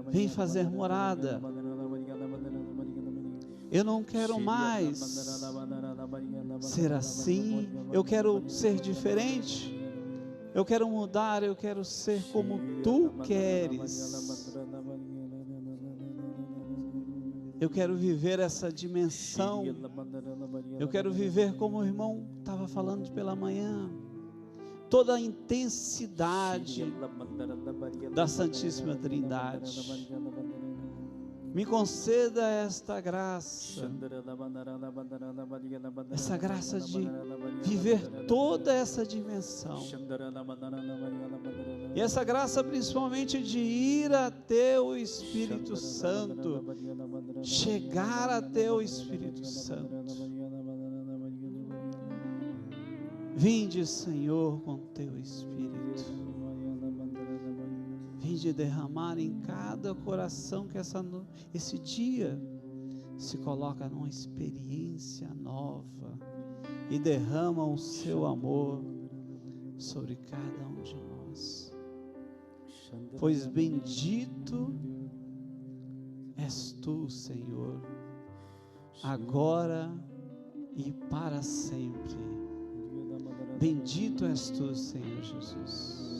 Vem fazer morada. Eu não quero mais ser assim. Eu quero ser diferente. Eu quero mudar. Eu quero ser como tu queres. Eu quero viver essa dimensão. Eu quero viver como o irmão estava falando pela manhã. Toda a intensidade da Santíssima Trindade. Me conceda esta graça. Essa graça de viver toda essa dimensão. E essa graça principalmente de ir até o Espírito Santo. Chegar até o Espírito Santo. Vinde, Senhor, com teu Espírito. Vinde derramar em cada coração que esse dia se coloca numa experiência nova e derrama o seu amor sobre cada um de nós. Pois bendito és tu, Senhor, agora e para sempre. Bendito és tu, Senhor Jesus.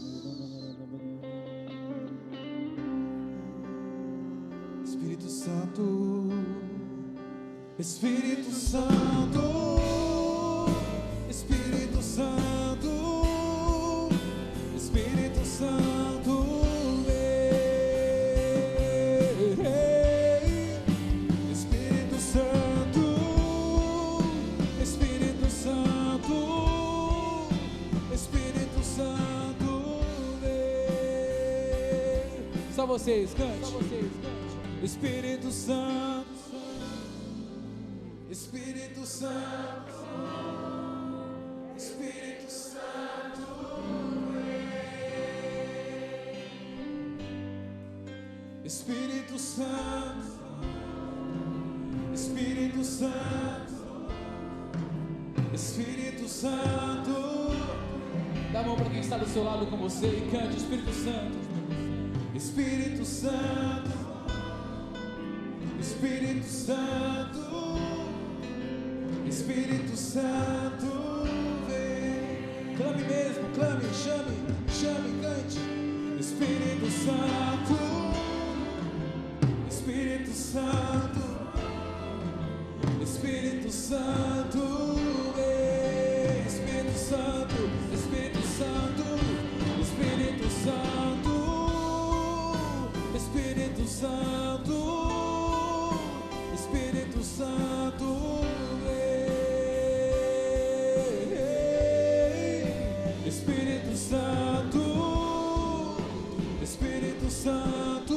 Espírito Santo, Espírito Santo, Espírito Santo, Espírito Santo, Espírito Santo, Espírito Santo, Espírito Santo, só vocês, cante. Espírito Santo, Espírito Santo, Espírito Santo, Espírito Santo, Espírito Santo, Espírito Santo. Dá a mão para quem está do seu lado com você e cante: Espírito Santo, Espírito Santo, Espírito Santo, Espírito Santo, vem. Clame mesmo, clame, chame, cante. Espírito Santo, Espírito Santo, Espírito Santo, vem. Espírito Santo, Espírito Santo, Espírito Santo, Espírito Santo, Espírito Santo, Espírito Santo, Espírito Santo,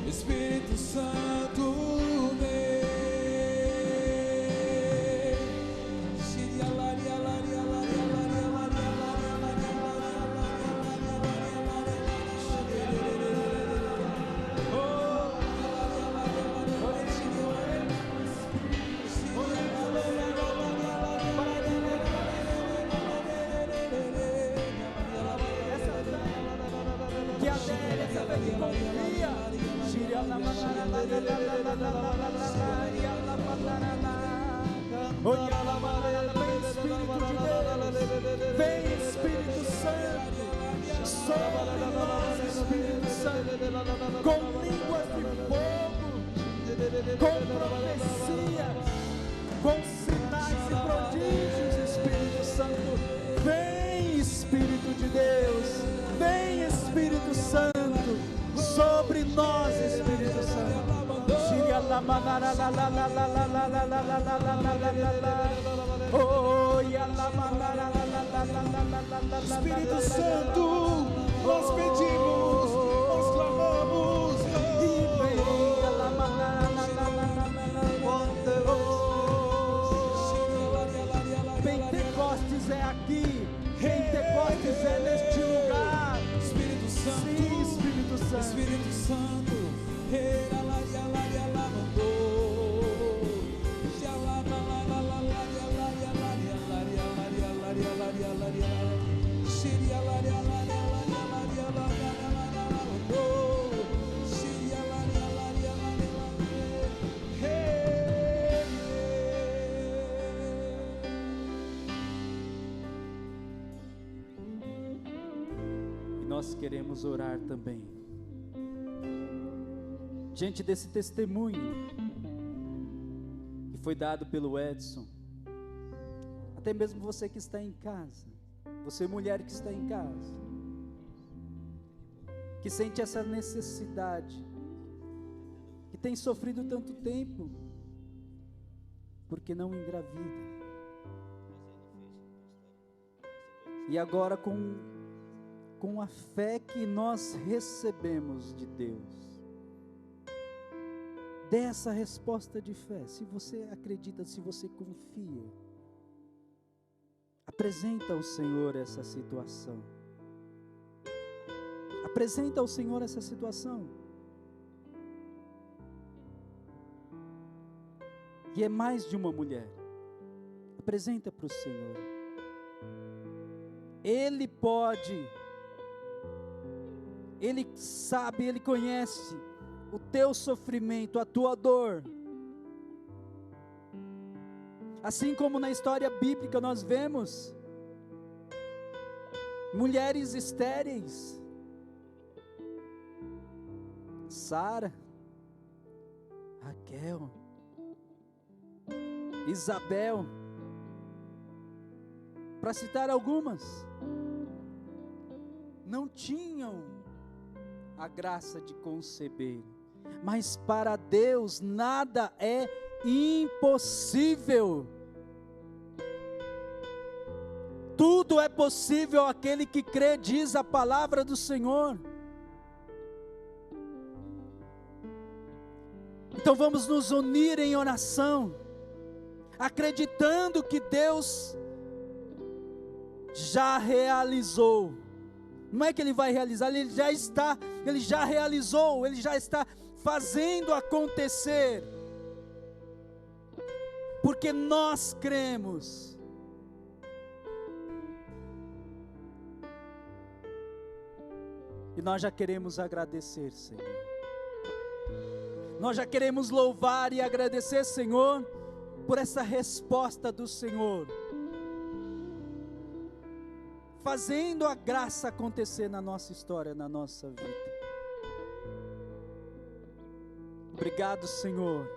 Espírito Santo, Confia, Vem Espírito Santo, sobre nós Espírito Santo, com línguas de fogo, com profecias, com sinais e prodígios, Espírito Santo. Vem Espírito de Deus, vem Espírito Santo, sobre nós Espírito Santo. Espírito Santo, nós pedimos, nós clamamos. Pentecostes é aqui, Pentecostes é neste lugar. Espírito Santo, sim, Espírito Santo, Espírito Santo. Nós queremos orar também, diante desse testemunho que foi dado pelo Edson. Até mesmo você que está em casa, você mulher que está em casa, que sente essa necessidade, que tem sofrido tanto tempo, porque não engravida, e agora com a fé que nós recebemos de Deus, dê essa resposta de fé. Se você acredita, se você confia, apresenta ao Senhor essa situação. Apresenta ao Senhor essa situação. E é mais de uma mulher. Apresenta para o Senhor. Ele pode. Ele sabe, Ele conhece o teu sofrimento, a tua dor. Assim como na história bíblica nós vemos mulheres estéreis, Sara, Raquel, Isabel, para citar algumas, não tinham a graça de conceber, mas para Deus nada é impossível. Tudo é possível àquele que crê, diz a palavra do Senhor. Então vamos nos unir em oração, acreditando que Deus já realizou. Não é que Ele vai realizar, Ele já realizou, Ele já está fazendo acontecer, porque nós cremos. E nós já queremos agradecer, Senhor. Nós já queremos louvar e agradecer, Senhor, por essa resposta do Senhor, fazendo a graça acontecer na nossa história, na nossa vida. Obrigado, Senhor,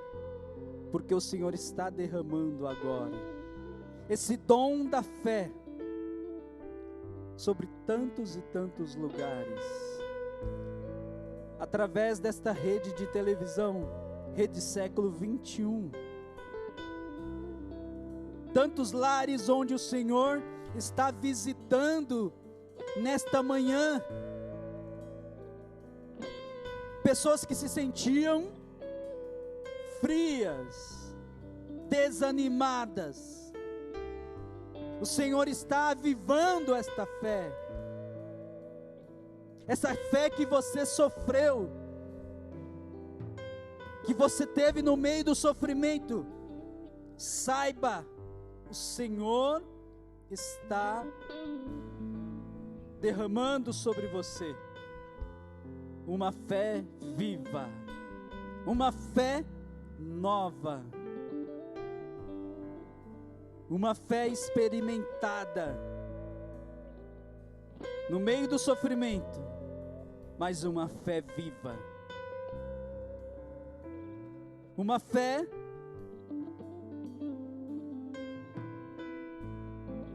porque o Senhor está derramando agora esse dom da fé sobre tantos e tantos lugares, através desta rede de televisão, Rede Século 21, tantos lares onde o Senhor está visitando nesta manhã, pessoas que se sentiam frias, desanimadas. O Senhor está avivando esta fé, essa fé que você sofreu, que você teve no meio do sofrimento. Saiba, o Senhor está derramando sobre você uma fé viva, uma fé nova. uma fé experimentada no meio do sofrimento, mas uma fé viva, uma fé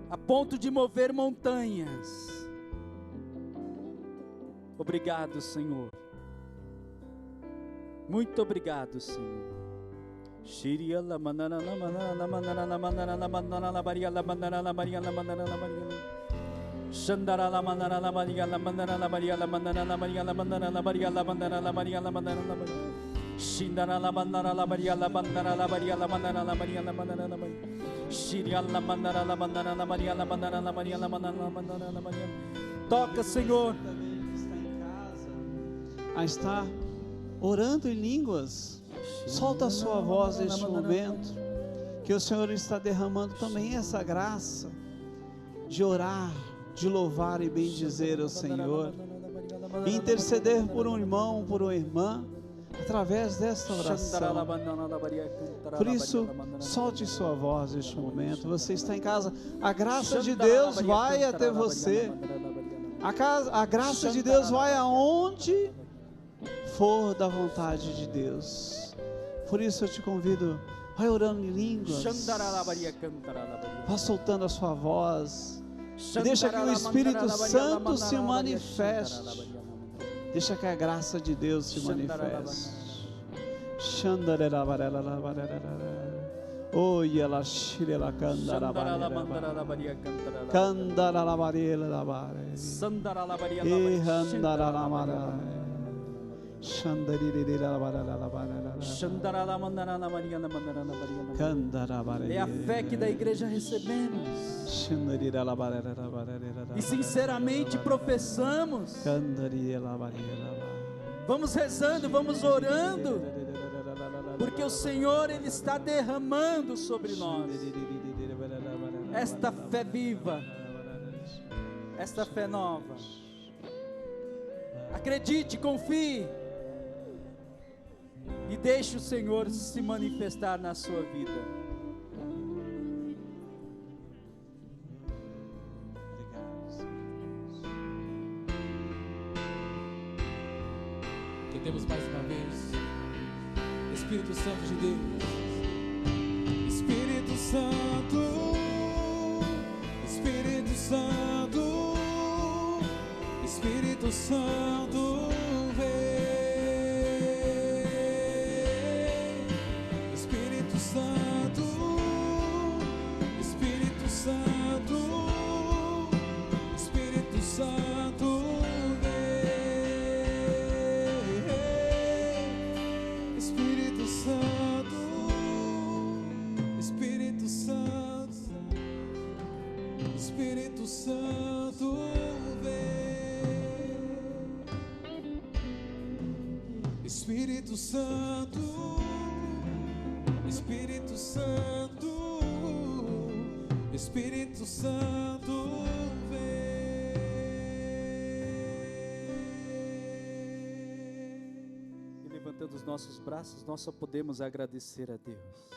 a ponto de mover montanhas. Obrigado, Senhor. Muito obrigado, Senhor. Toca, Senhor. Está orando em línguas, solta a sua voz neste momento, que o Senhor está derramando também essa graça de orar, de louvar e bendizer o Senhor, e interceder por um irmão, por uma irmã, através desta oração. Por isso, solte sua voz neste momento. Você está em casa, a graça de Deus vai até você, a graça de Deus vai aonde for da vontade de Deus. Por isso eu te convido, vai orando em línguas, vá soltando a sua voz, e deixa que o Espírito Santo se manifeste, deixa que a graça de Deus se manifeste. Oi, ela shirela candara candara barela da bare e handara la mara. É a fé que da igreja recebemos e sinceramente professamos. Vamos rezando, vamos orando, porque o Senhor, Ele está derramando sobre nós esta fé viva, esta fé nova. Acredite, confie e deixe o Senhor se manifestar na sua vida. Cantemos mais uma vez. Espírito Santo de Deus, Espírito Santo, Espírito Santo, Espírito Santo, vem. Espírito Santo, Espírito Santo, Espírito Santo, vem. Espírito Santo, Espírito Santo, Espírito Santo, vem. Espírito Santo, Espírito Santo, Espírito Santo, vem. E levantando os nossos braços, nós só podemos agradecer a Deus.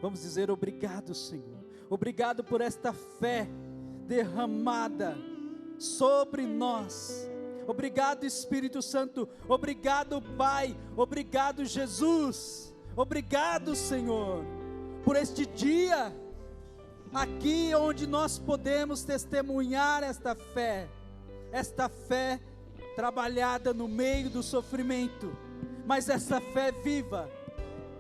Vamos dizer obrigado, Senhor. Obrigado por esta fé derramada sobre nós. Obrigado, Espírito Santo. Obrigado, Pai. Obrigado, Jesus. Obrigado, Senhor, por este dia aqui onde nós podemos testemunhar esta fé trabalhada no meio do sofrimento, mas essa fé viva.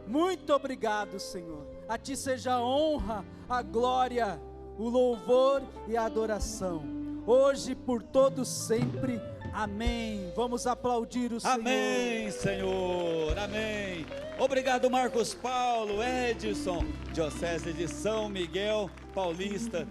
Muito obrigado, Senhor. A Ti seja a honra, a glória, o louvor e a adoração, hoje, por todos, sempre. Amém. Vamos aplaudir o Senhor. Amém, Senhor. Amém. Obrigado, Marcos Paulo, Edson, Diocese de São Miguel Paulista.